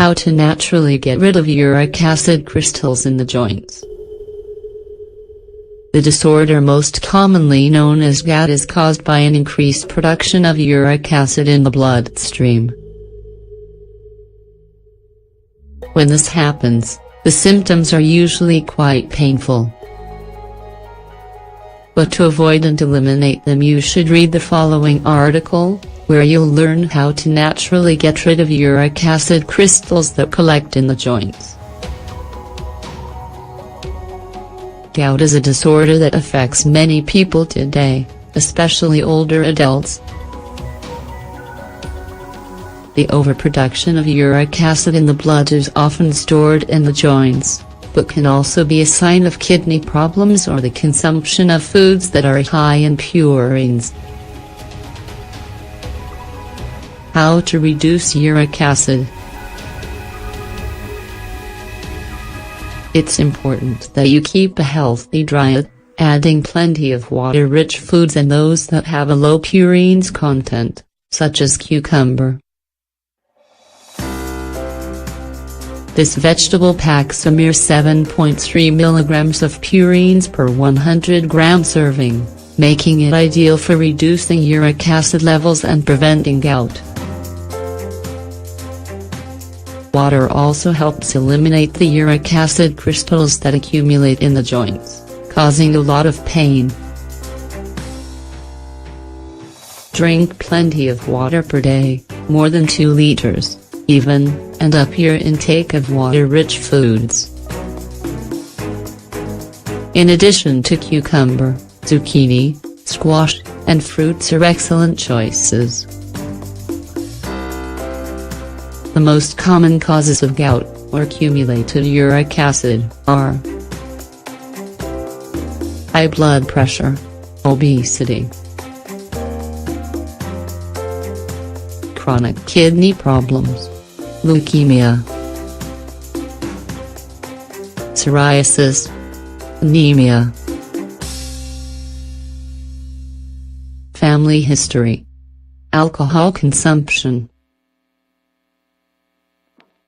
How to naturally get rid of uric acid crystals in the joints. The disorder most commonly known as gout is caused by an increased production of uric acid in the bloodstream. When this happens, the symptoms are usually quite painful. But to avoid and eliminate them, you should read the following article, where you'll learn how to naturally get rid of uric acid crystals that collect in the joints. Gout is a disorder that affects many people today, especially older adults. The overproduction of uric acid in the blood is often stored in the joints, but can also be a sign of kidney problems or the consumption of foods that are high in purines. How to reduce uric acid. It's important that you keep a healthy diet, adding plenty of water-rich foods and those that have a low purines content, such as cucumber. This vegetable packs a mere 7.3 mg of purines per 100 gram serving, making it ideal for reducing uric acid levels and preventing gout. Water also helps eliminate the uric acid crystals that accumulate in the joints, causing a lot of pain. Drink plenty of water per day, more than 2 liters, even, and up your intake of water-rich foods. In addition to cucumber, zucchini, squash, and fruits are excellent choices. The most common causes of gout, or accumulated uric acid, are high blood pressure, obesity, chronic kidney problems, leukemia, psoriasis, anemia, family history, alcohol consumption.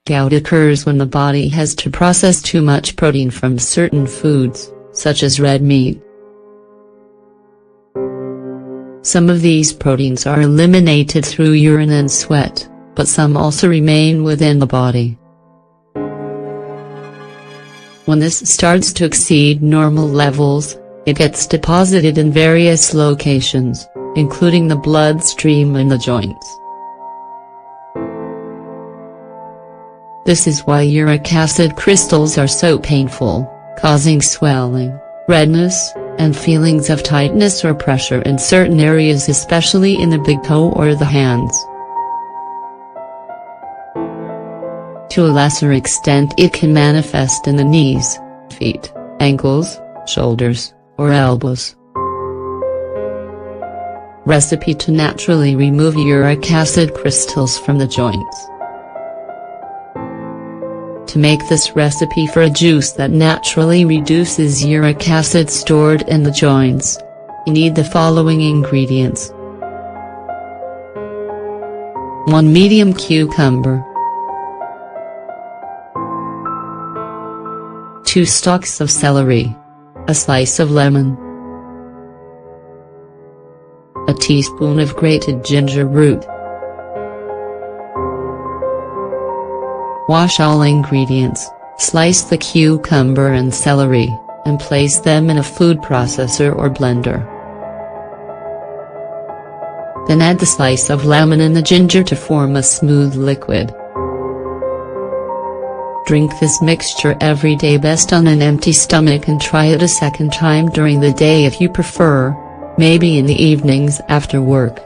Gout occurs when the body has to process too much protein from certain foods, such as red meat. Some of these proteins are eliminated through urine and sweat, but some also remain within the body. When this starts to exceed normal levels, it gets deposited in various locations, including the bloodstream and the joints. This is why uric acid crystals are so painful, causing swelling, redness, and feelings of tightness or pressure in certain areas, especially in the big toe or the hands. To a lesser extent, it can manifest in the knees, feet, ankles, shoulders, or elbows. Recipe to naturally remove uric acid crystals from the joints. To make this recipe for a juice that naturally reduces uric acid stored in the joints, you need the following ingredients: 1 medium cucumber, 2 stalks of celery, a slice of lemon, a teaspoon of grated ginger root. Wash all ingredients, slice the cucumber and celery, and place them in a food processor or blender. Then add the slice of lemon and the ginger to form a smooth liquid. Drink this mixture every day, best on an empty stomach, and try it a second time during the day if you prefer, maybe in the evenings after work.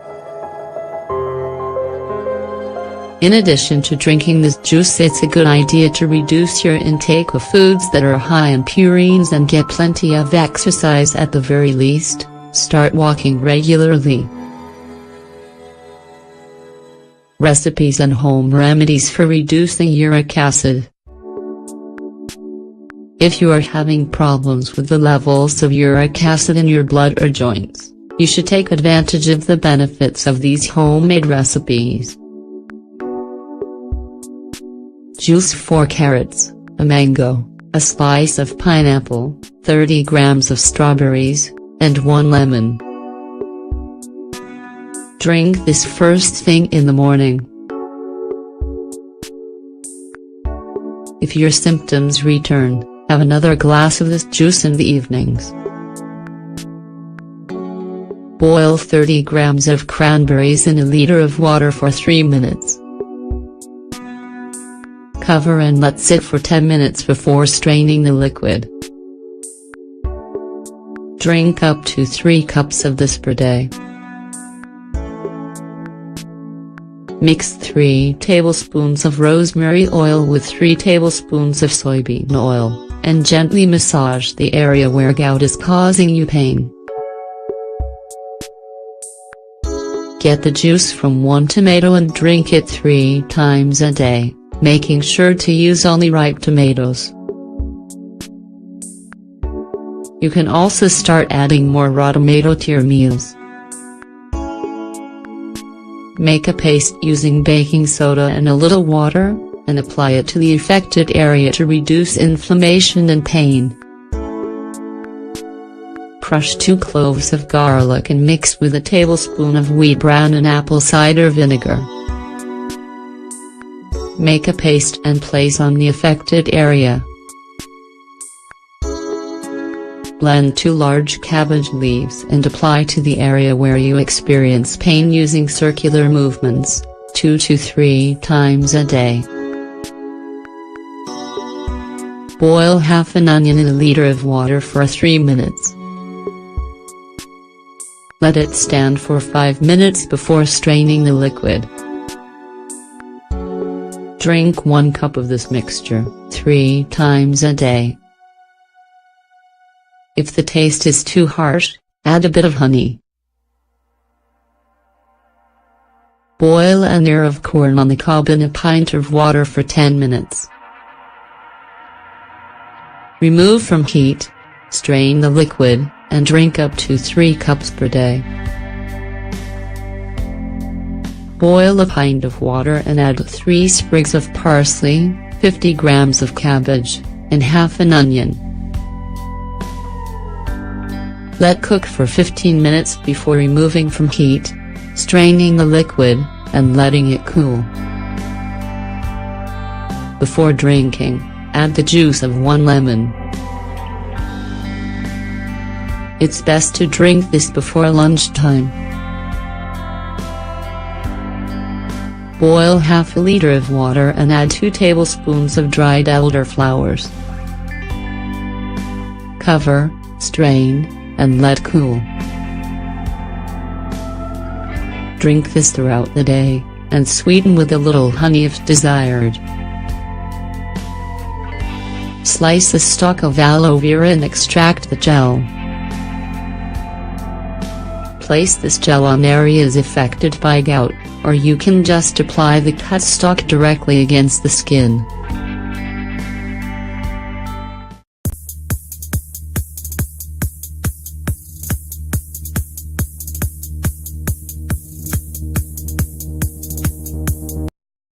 In addition to drinking this juice, it's a good idea to reduce your intake of foods that are high in purines and get plenty of exercise at the very least. Start walking regularly. Recipes and home remedies for reducing uric acid. If you are having problems with the levels of uric acid in your blood or joints, you should take advantage of the benefits of these homemade recipes. Juice: 4 carrots, a mango, a slice of pineapple, 30 grams of strawberries, and 1 lemon. Drink this first thing in the morning. If your symptoms return, have another glass of this juice in the evenings. Boil 30 grams of cranberries in a liter of water for 3 minutes. Cover and let sit for 10 minutes before straining the liquid. Drink up to 3 cups of this per day. Mix 3 tablespoons of rosemary oil with 3 tablespoons of soybean oil, and gently massage the area where gout is causing you pain. Get the juice from 1 tomato and drink it 3 times a day, making sure to use only ripe tomatoes. You can also start adding more raw tomato to your meals. Make a paste using baking soda and a little water, and apply it to the affected area to reduce inflammation and pain. Crush 2 cloves of garlic and mix with a tablespoon of wheat bran and apple cider vinegar. Make a paste and place on the affected area. Blend 2 large cabbage leaves and apply to the area where you experience pain using circular movements, 2 to 3 times a day. Boil half an onion in a liter of water for 3 minutes. Let it stand for 5 minutes before straining the liquid. Drink 1 cup of this mixture 3 times a day. If the taste is too harsh, add a bit of honey. Boil an ear of corn on the cob in a pint of water for 10 minutes. Remove from heat, strain the liquid, and drink up to 3 cups per day. Boil a pint of water and add 3 sprigs of parsley, 50 grams of cabbage, and half an onion. Let cook for 15 minutes before removing from heat, straining the liquid, and letting it cool. Before drinking, add the juice of 1 lemon. It's best to drink this before lunchtime. Boil half a liter of water and add 2 tablespoons of dried elderflowers. Cover, strain, and let cool. Drink this throughout the day, and sweeten with a little honey if desired. Slice a stalk of aloe vera and extract the gel. Place this gel on areas affected by gout, or you can just apply the cut stalk directly against the skin.